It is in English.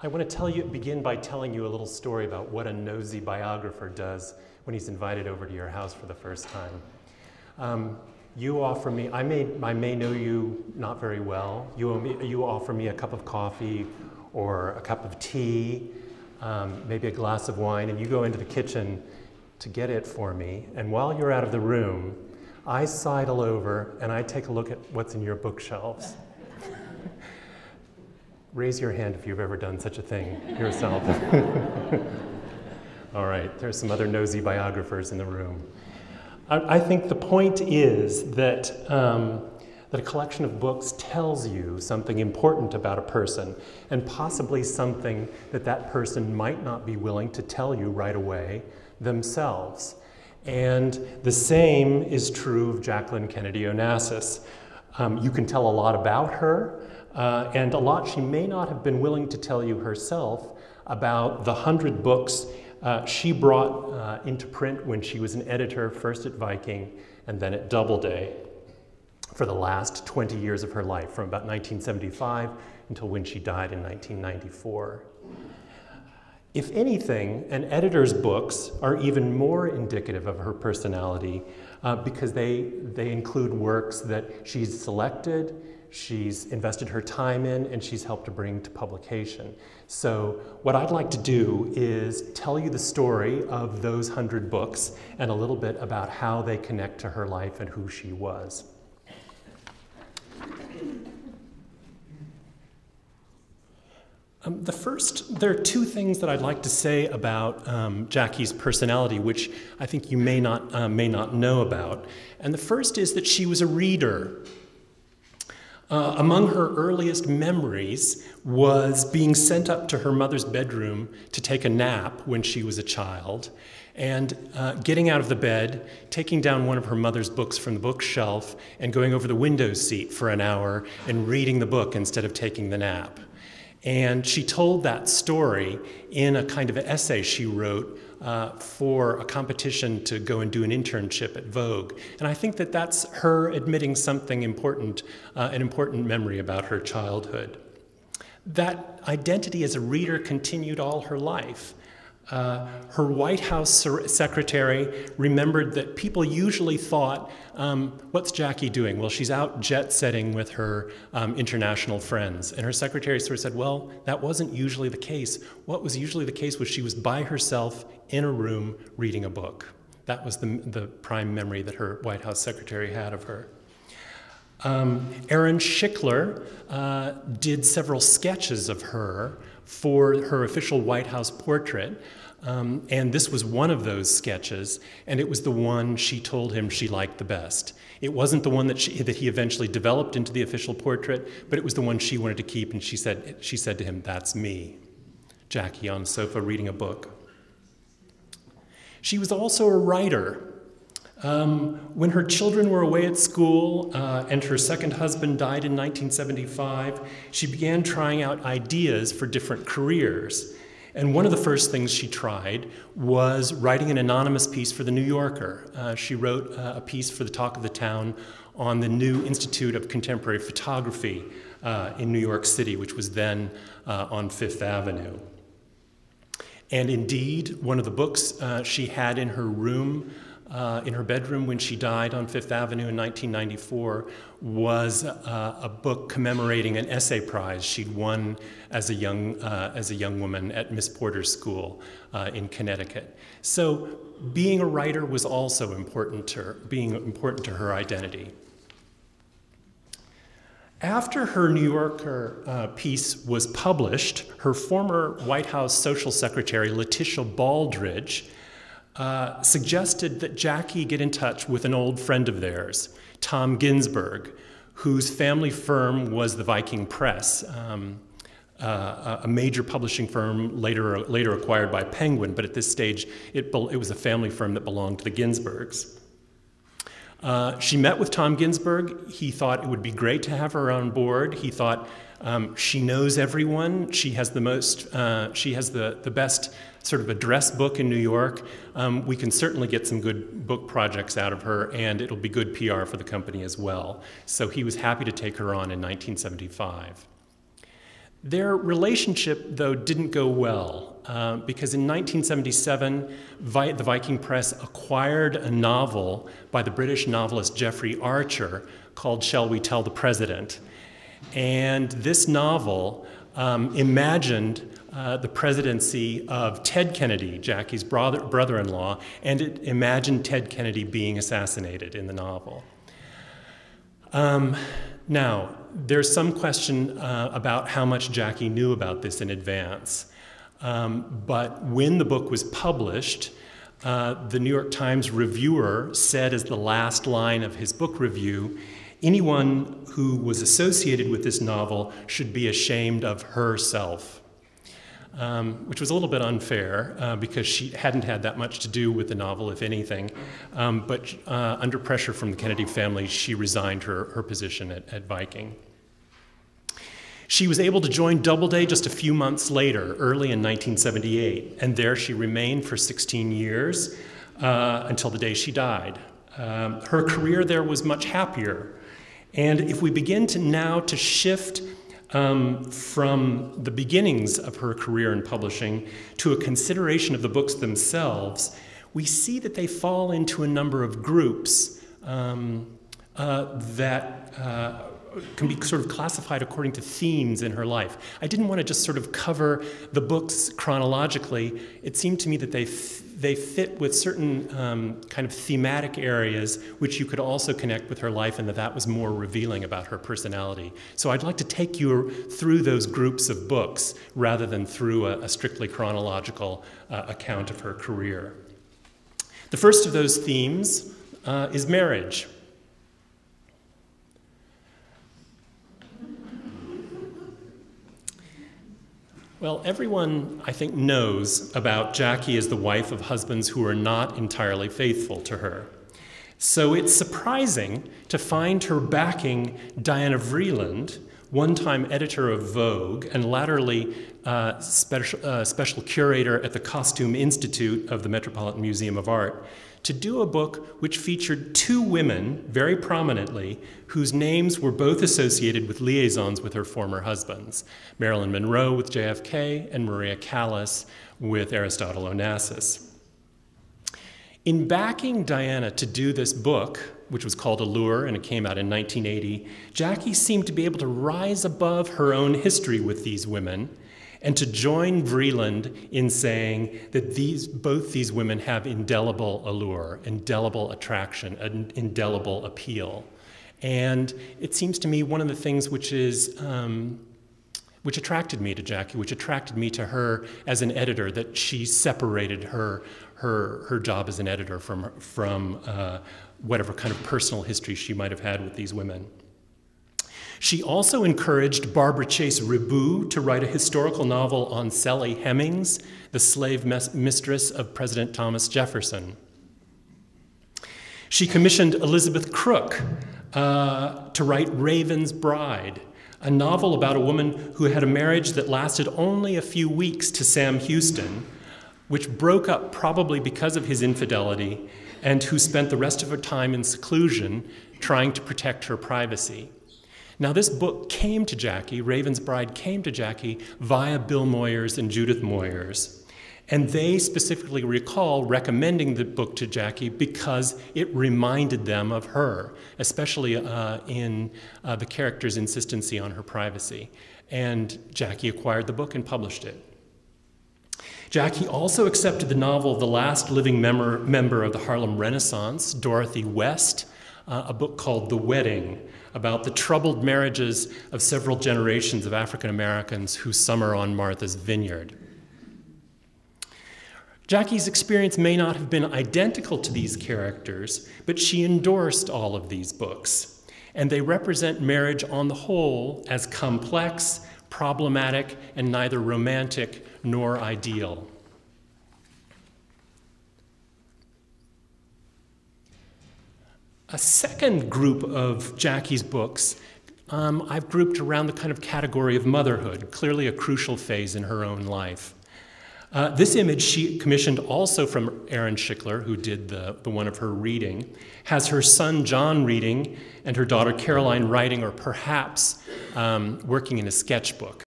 I want to begin by telling you a little story about what a nosy biographer does when he's invited over to your house for the first time. You offer me, I may know you not very well. You offer me a cup of coffee or a cup of tea, maybe a glass of wine, and you go into the kitchen to get it for me. And while you're out of the room, I sidle over and I take a look at what's in your bookshelves. Raise your hand if you've ever done such a thing yourself. All right, there's some other nosy biographers in the room. I think the point is that, that a collection of books tells you something important about a person, and possibly something that that person might not be willing to tell you right away themselves. And the same is true of Jacqueline Kennedy Onassis. You can tell a lot about her, and a lot she may not have been willing to tell you herself about the 100 books she brought into print when she was an editor, first at Viking and then at Doubleday, for the last 20 years of her life, from about 1975 until when she died in 1994. If anything, an editor's books are even more indicative of her personality because they include works that she's selected, she's invested her time in, and she's helped to bring to publication. So what I'd like to do is tell you the story of those 100 books and a little bit about how they connect to her life and who she was. There are two things that I'd like to say about Jackie's personality, which I think you may not know about. And the first is that she was a reader. Among her earliest memories was being sent up to her mother's bedroom to take a nap when she was a child, and getting out of the bed, taking down one of her mother's books from the bookshelf, and going over the window seat for an hour and reading the book instead of taking the nap. And she told that story in a kind of an essay she wrote for a competition to go and do an internship at Vogue. And I think that that's her admitting something important, an important memory about her childhood. That identity as a reader continued all her life. Her White House secretary remembered that people usually thought, what's Jackie doing? Well, she's out jet-setting with her international friends. And her secretary sort of said, well, that wasn't usually the case. What was usually the case was she was by herself in a room reading a book. That was the prime memory that her White House secretary had of her. Aaron Schickler did several sketches of her for her official White House portrait, and this was one of those sketches, and it was the one she told him she liked the best. It wasn't the one that he eventually developed into the official portrait, but it was the one she wanted to keep, and she said to him, "That's me." Jackie on a sofa reading a book. She was also a writer. When her children were away at school and her second husband died in 1975, she began trying out ideas for different careers. And one of the first things she tried was writing an anonymous piece for The New Yorker. She wrote a piece for the Talk of the Town on the new Institute of Contemporary Photography in New York City, which was then on Fifth Avenue. And indeed, one of the books she had in her room, in her bedroom when she died on Fifth Avenue in 1994 was a book commemorating an essay prize she'd won as a young woman at Miss Porter's School in Connecticut. So being a writer was also important to her, identity. After her New Yorker piece was published, her former White House social secretary, Letitia Baldridge, suggested that Jackie get in touch with an old friend of theirs, Tom Ginsberg, whose family firm was the Viking Press, a major publishing firm later acquired by Penguin, but at this stage it was a family firm that belonged to the Ginsbergs. She met with Tom Ginsberg. He thought it would be great to have her on board. He thought she knows everyone. She has the best sort of address book in New York. We can certainly get some good book projects out of her, and it'll be good PR for the company as well. So he was happy to take her on in 1975. Their relationship, though, didn't go well, because in 1977, the Viking Press acquired a novel by the British novelist Geoffrey Archer called Shall We Tell the President? And this novel imagined the presidency of Ted Kennedy, Jackie's brother-in-law, and it imagined Ted Kennedy being assassinated in the novel. Now, there's some question about how much Jackie knew about this in advance. But when the book was published, the New York Times reviewer said as the last line of his book review, anyone who was associated with this novel should be ashamed of herself. Which was a little bit unfair because she hadn't had that much to do with the novel, if anything. But under pressure from the Kennedy family, she resigned her position at Viking. She was able to join Doubleday just a few months later, early in 1978, and there she remained for 16 years until the day she died. Her career there was much happier. And if we begin now to shift from the beginnings of her career in publishing to a consideration of the books themselves, we see that they fall into a number of groups that can be sort of classified according to themes in her life. I didn't want to just sort of cover the books chronologically. It seemed to me that they fit with certain kind of thematic areas which you could also connect with her life, and that was more revealing about her personality. So I'd like to take you through those groups of books rather than through a strictly chronological account of her career. The first of those themes is marriage. Well, everyone, I think, knows about Jackie as the wife of husbands who are not entirely faithful to her. So it's surprising to find her backing Diana Vreeland, one-time editor of Vogue and latterly special curator at the Costume Institute of the Metropolitan Museum of Art, to do a book which featured two women very prominently whose names were both associated with liaisons with her former husbands, Marilyn Monroe with JFK and Maria Callas with Aristotle Onassis. In backing Diana to do this book, which was called Allure and it came out in 1980, Jackie seemed to be able to rise above her own history with these women and to join Vreeland in saying that both these women have indelible allure, indelible attraction, an indelible appeal. And it seems to me one of the things which attracted me to Jackie, which attracted me to her as an editor, that she separated her job as an editor from whatever kind of personal history she might have had with these women. She also encouraged Barbara Chase Ribot to write a historical novel on Sally Hemings, the slave mistress of President Thomas Jefferson. She commissioned Elizabeth Crook to write Raven's Bride, a novel about a woman who had a marriage that lasted only a few weeks to Sam Houston, which broke up probably because of his infidelity, and who spent the rest of her time in seclusion trying to protect her privacy. Now, this book came to Jackie, Raven's Bride came to Jackie via Bill Moyers and Judith Moyers. And they specifically recall recommending the book to Jackie because it reminded them of her, especially in the character's insistency on her privacy. And Jackie acquired the book and published it. Jackie also accepted the novel of the last living member of the Harlem Renaissance, Dorothy West, a book called The Wedding, about the troubled marriages of several generations of African Americans who summer on Martha's Vineyard. Jackie's experience may not have been identical to these characters, but she endorsed all of these books, and they represent marriage on the whole as complex, problematic, and neither romantic nor ideal. A second group of Jackie's books I've grouped around the kind of category of motherhood, clearly a crucial phase in her own life. This image she commissioned also from Aaron Schickler, who did the one of her reading, has her son John reading and her daughter Caroline writing or perhaps working in a sketchbook.